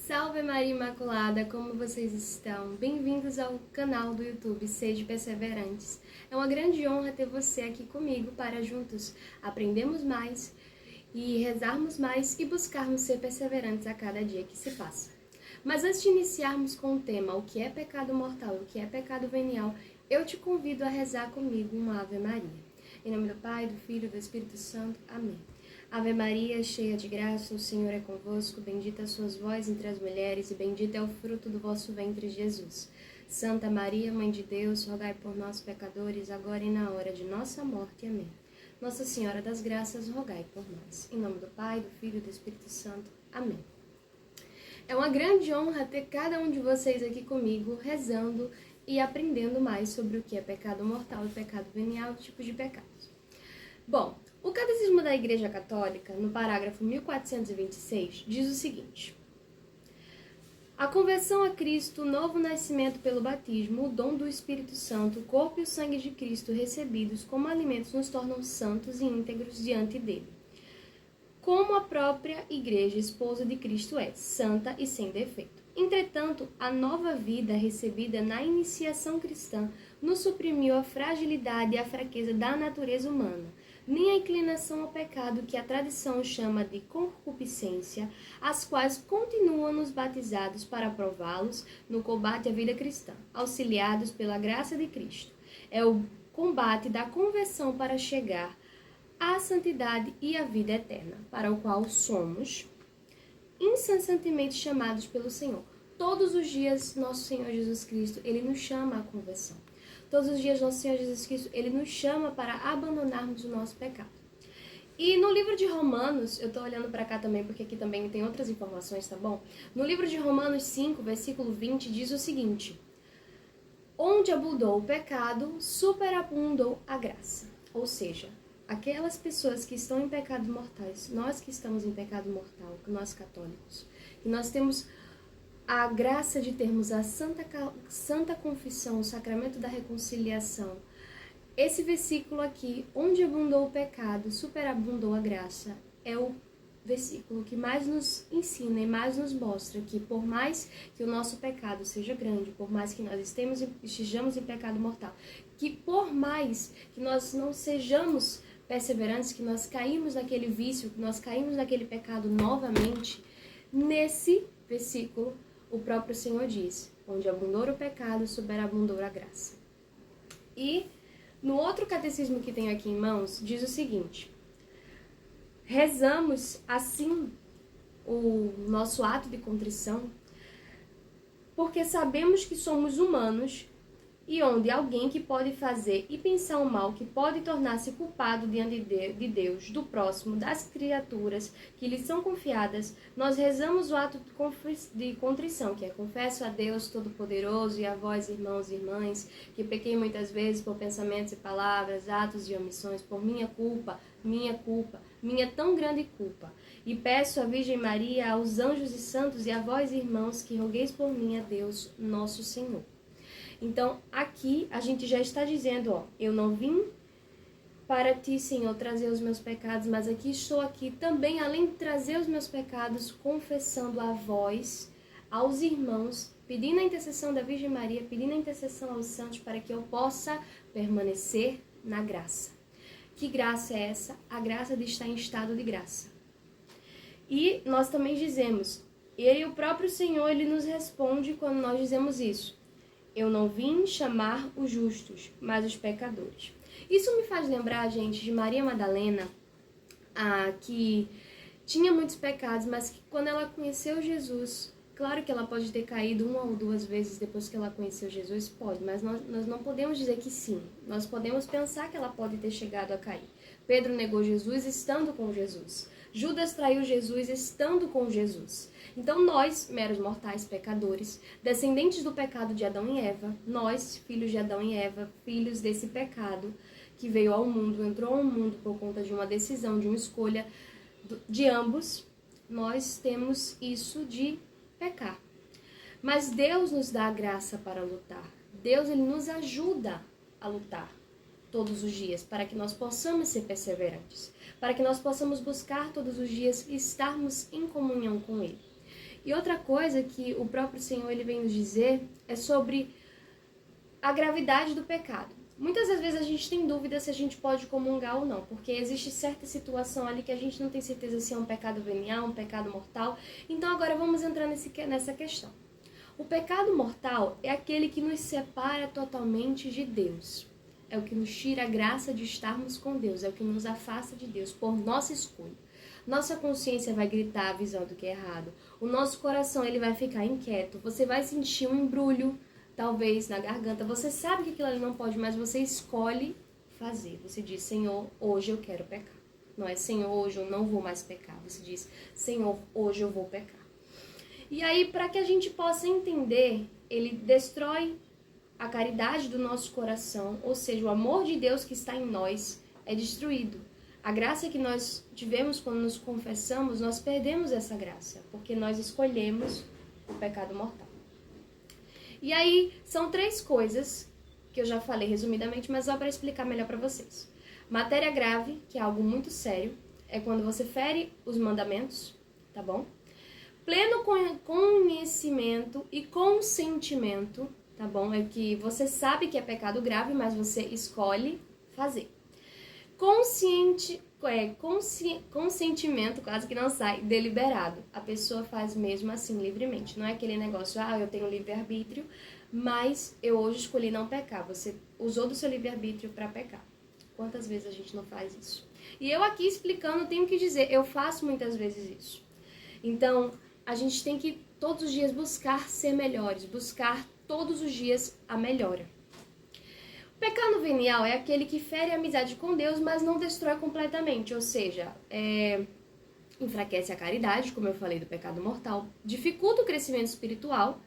Salve Maria Imaculada, como vocês estão? Bem-vindos ao canal do YouTube Sede Perseverantes. É uma grande honra ter você aqui comigo para juntos aprendermos mais e rezarmos mais e buscarmos ser perseverantes a cada dia que se passa. Mas antes de iniciarmos com o tema, o que é pecado mortal e o que é pecado venial, eu te convido a rezar comigo uma Ave Maria. Em nome do Pai, do Filho e do Espírito Santo. Amém. Ave Maria, cheia de graça, o Senhor é convosco, bendita sois vós entre as mulheres e bendito é o fruto do vosso ventre, Jesus. Santa Maria, Mãe de Deus, rogai por nós, pecadores, agora e na hora de nossa morte. Amém. Nossa Senhora das Graças, rogai por nós. Em nome do Pai, do Filho e do Espírito Santo. Amém. É uma grande honra ter cada um de vocês aqui comigo, rezando e aprendendo mais sobre o que é pecado mortal e pecado venial, tipos de pecados. Bom, o Catecismo da Igreja Católica, no parágrafo 1426, diz o seguinte: a conversão a Cristo, o novo nascimento pelo batismo, o dom do Espírito Santo, o corpo e o sangue de Cristo recebidos como alimentos nos tornam santos e íntegros diante dele. Como a própria Igreja, esposa de Cristo é, santa e sem defeito. Entretanto, a nova vida recebida na iniciação cristã nos suprimiu a fragilidade e a fraqueza da natureza humana, nem a inclinação ao pecado que a tradição chama de concupiscência, as quais continuam nos batizados para prová-los no combate à vida cristã, auxiliados pela graça de Cristo. É o combate da conversão para chegar à santidade e à vida eterna, para o qual somos incessantemente chamados pelo Senhor. Todos os dias, nosso Senhor Jesus Cristo, Ele nos chama à conversão. Todos os dias, nosso Senhor Jesus Cristo, Ele nos chama para abandonarmos o nosso pecado. E no livro de Romanos, eu estou olhando para cá também, porque aqui também tem outras informações, tá bom? No livro de Romanos 5, versículo 20, diz o seguinte: onde abundou o pecado, superabundou a graça. Ou seja, aquelas pessoas que estão em pecados mortais, nós que estamos em pecado mortal, nós católicos, e nós temos a graça de termos a Santa Confissão, o sacramento da reconciliação. Esse versículo aqui, onde abundou o pecado, superabundou a graça, é o versículo que mais nos ensina e mais nos mostra que por mais que o nosso pecado seja grande, por mais que nós estejamos em pecado mortal, que por mais que nós não sejamos perseverantes, que nós caímos naquele vício, que nós caímos naquele pecado novamente, nesse versículo o próprio Senhor diz: onde abundou o pecado, superabundou a graça. E no outro catecismo que tenho aqui em mãos, diz o seguinte: rezamos assim o nosso ato de contrição porque sabemos que somos humanos e onde alguém que pode fazer e pensar o mal, que pode tornar-se culpado diante de Deus, do próximo, das criaturas que lhes são confiadas, nós rezamos o ato de contrição, que é: confesso a Deus Todo-Poderoso e a vós, irmãos e irmãs, que pequei muitas vezes por pensamentos e palavras, atos e omissões, por minha culpa, minha tão grande culpa. E peço à Virgem Maria, aos anjos e santos e a vós, irmãos, que rogueis por mim a Deus, nosso Senhor. Então, aqui a gente já está dizendo, eu não vim para ti, Senhor, trazer os meus pecados, mas aqui estou aqui também, além de trazer os meus pecados, confessando a vós, aos irmãos, pedindo a intercessão da Virgem Maria, pedindo a intercessão aos santos para que eu possa permanecer na graça. Que graça é essa? A graça de estar em estado de graça. E nós também dizemos, Ele, o próprio Senhor, Ele nos responde quando nós dizemos isso: eu não vim chamar os justos, mas os pecadores. Isso me faz lembrar, gente, de Maria Madalena, que tinha muitos pecados, mas que quando ela conheceu Jesus, claro que ela pode ter caído uma ou duas vezes depois que ela conheceu Jesus, pode, mas nós não podemos dizer que sim. Nós podemos pensar que ela pode ter chegado a cair. Pedro negou Jesus estando com Jesus. Judas traiu Jesus estando com Jesus. Então nós, meros mortais pecadores, descendentes do pecado de Adão e Eva, nós, filhos de Adão e Eva, filhos desse pecado que veio ao mundo, entrou ao mundo por conta de uma decisão, de uma escolha de ambos, nós temos isso de pecar. Mas Deus nos dá a graça para lutar. Deus, Ele nos ajuda a lutar todos os dias, para que nós possamos ser perseverantes, para que nós possamos buscar todos os dias e estarmos em comunhão com Ele. E outra coisa que o próprio Senhor ele vem nos dizer é sobre a gravidade do pecado. Muitas das vezes a gente tem dúvida se a gente pode comungar ou não, porque existe certa situação ali que a gente não tem certeza se é um pecado venial, um pecado mortal. Então agora vamos entrar nessa questão. O pecado mortal é aquele que nos separa totalmente de Deus. É o que nos tira a graça de estarmos com Deus, é o que nos afasta de Deus por nossa escolha. Nossa consciência vai gritar avisando que é errado. O nosso coração ele vai ficar inquieto. Você vai sentir um embrulho, talvez, na garganta. Você sabe que aquilo ali não pode, mas você escolhe fazer. Você diz, Senhor, hoje eu quero pecar. Não é, Senhor, hoje eu não vou mais pecar. Você diz, Senhor, hoje eu vou pecar. E aí, para que a gente possa entender, ele destrói a caridade do nosso coração, ou seja, o amor de Deus que está em nós é destruído. A graça que nós tivemos quando nos confessamos, nós perdemos essa graça, porque nós escolhemos o pecado mortal. E aí, são 3 coisas que eu já falei resumidamente, mas só para explicar melhor para vocês. Matéria grave, que é algo muito sério, é quando você fere os mandamentos, tá bom? Pleno conhecimento e consentimento, tá bom? É que você sabe que é pecado grave, mas você escolhe fazer. Consentimento, quase que não sai, deliberado. A pessoa faz mesmo assim, livremente. Não é aquele negócio, eu tenho livre-arbítrio, mas eu hoje escolhi não pecar. Você usou do seu livre-arbítrio para pecar. Quantas vezes a gente não faz isso? E eu aqui explicando, tenho que dizer, eu faço muitas vezes isso. Então, a gente tem que todos os dias buscar ser melhores, buscar todos os dias a melhora. O pecado venial é aquele que fere a amizade com Deus, mas não destrói completamente, ou seja, enfraquece a caridade, como eu falei do pecado mortal, dificulta o crescimento espiritual,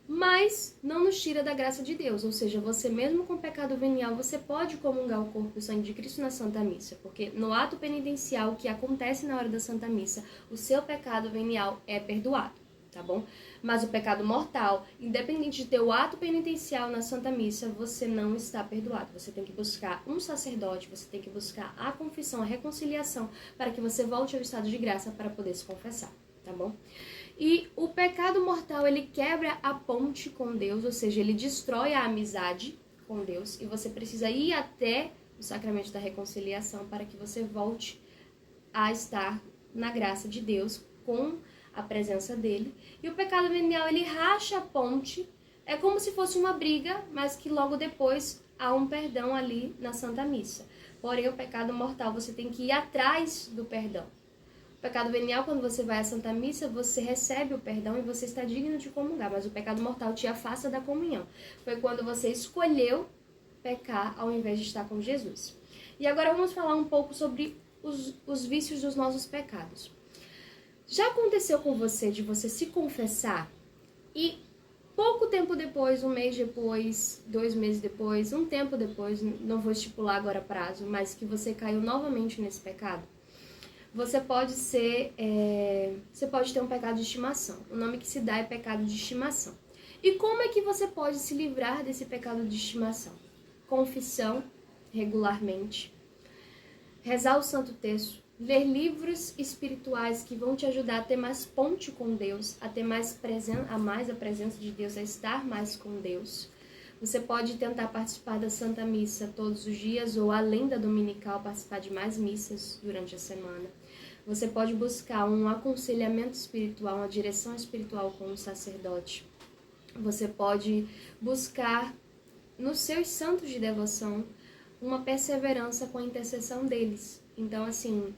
mas não nos tira da graça de Deus, ou seja, você mesmo com pecado venial, você pode comungar o corpo e o sangue de Cristo na Santa Missa, porque no ato penitencial que acontece na hora da Santa Missa, o seu pecado venial é perdoado, tá bom? Mas o pecado mortal, independente de ter o ato penitencial na Santa Missa, você não está perdoado. Você tem que buscar um sacerdote, você tem que buscar a confissão, a reconciliação, para que você volte ao estado de graça para poder se confessar, tá bom? E o pecado mortal, ele quebra a ponte com Deus, ou seja, ele destrói a amizade com Deus, e você precisa ir até o sacramento da reconciliação para que você volte a estar na graça de Deus com a presença dele. E o pecado venial, ele racha a ponte, é como se fosse uma briga, mas que logo depois há um perdão ali na Santa Missa. Porém, o pecado mortal, você tem que ir atrás do perdão. O pecado venial, quando você vai à Santa Missa, você recebe o perdão e você está digno de comungar, mas o pecado mortal te afasta da comunhão. Foi quando você escolheu pecar ao invés de estar com Jesus. E agora vamos falar um pouco sobre os vícios dos nossos pecados. Já aconteceu com você de você se confessar e pouco tempo depois, 1 mês depois, 2 meses depois, um tempo depois, não vou estipular agora prazo, mas que você caiu novamente nesse pecado? Você pode ter um pecado de estimação. O nome que se dá é pecado de estimação. E como é que você pode se livrar desse pecado de estimação? Confissão regularmente, rezar o Santo Terço, ler livros espirituais que vão te ajudar a ter mais ponte com Deus, a ter mais a presença de Deus, a estar mais com Deus. Você pode tentar participar da Santa Missa todos os dias ou além da dominical, participar de mais missas durante a semana. Você pode buscar um aconselhamento espiritual, uma direção espiritual com um sacerdote. Você pode buscar nos seus santos de devoção uma perseverança com a intercessão deles. Então, assim,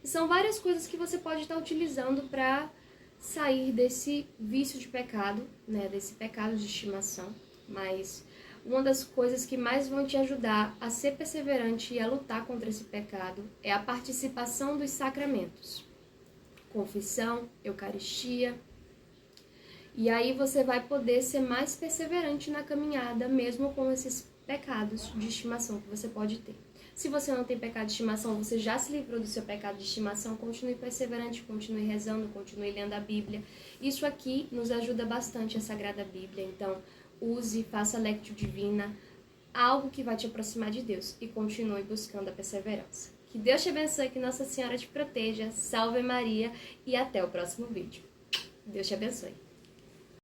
são várias coisas que você pode estar utilizando para sair desse vício de pecado, né, desse pecado de estimação. Mas uma das coisas que mais vão te ajudar a ser perseverante e a lutar contra esse pecado é a participação dos sacramentos. Confissão, Eucaristia. E aí você vai poder ser mais perseverante na caminhada, mesmo com esses pecados de estimação que você pode ter. Se você não tem pecado de estimação, você já se livrou do seu pecado de estimação, continue perseverante, continue rezando, continue lendo a Bíblia. Isso aqui nos ajuda bastante, a Sagrada Bíblia. Então, use, faça Lectio Divina, algo que vai te aproximar de Deus, e continue buscando a perseverança. Que Deus te abençoe, que Nossa Senhora te proteja, salve Maria, e até o próximo vídeo. Deus te abençoe.